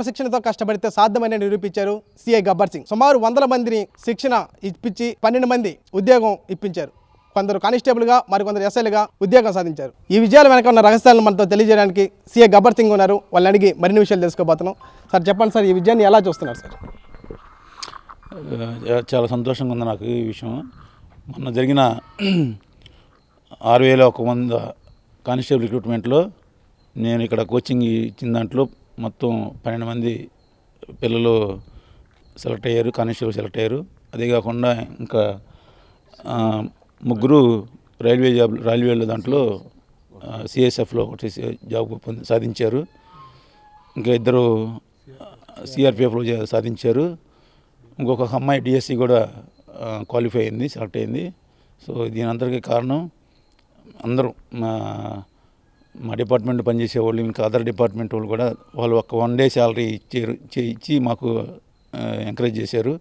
శిక్షణతో కష్టపడితే సాధ్యమని నిరూపించారు సిఐ గబ్బర్ సింగ్. సుమారు 100 మందిని శిక్షణ ఇప్పించి 12 మంది ఉద్యోగం ఇప్పించారు. కొందరు కానిస్టేబుల్గా, మరికొందరు ఎస్ఐలుగా ఉద్యోగం సాధించారు. ఈ విజయాల వెనక ఉన్న రహస్యాలను మనతో తెలియజేయడానికి సిఐ గబ్బర్ సింగ్ ఉన్నారు. వాళ్ళని అడిగి మరిన్ని విషయాలు తెలుసుకోబోతున్నాం. సార్ చెప్పండి సార్, ఈ విజయాన్ని ఎలా చూస్తున్నారు సార్? చాలా సంతోషంగా ఉంది నాకు ఈ విషయం. మొన్న జరిగిన 6,100 కానిస్టేబుల్ రిక్రూట్మెంట్లో నేను ఇక్కడ కోచింగ్ ఇచ్చిన దాంట్లో మొత్తం 12 మంది పిల్లలు సెలెక్ట్ అయ్యారు, కానిస్టేబుల్ సెలెక్ట్ అయ్యారు. అదే కాకుండా ఇంకా 3 రైల్వేలో దాంట్లో సిఎస్ఎఫ్లో ఒకటి జాబ్ సాధించారు. ఇంకా 2 సిఆర్పిఎఫ్లో సాధించారు. ఇంకొక అమ్మాయి డిఎస్సి కూడా క్వాలిఫై అయింది, సెలెక్ట్ అయింది. సో దీని అందరికీ కారణం అందరూ మా డిపార్ట్మెంట్ పనిచేసే వాళ్ళు, ఇంకా అదర్ డిపార్ట్మెంట్ వాళ్ళు కూడా వాళ్ళు ఒక 1 డే శాలరీ ఇచ్చి మాకు ఎంకరేజ్ చేశారు.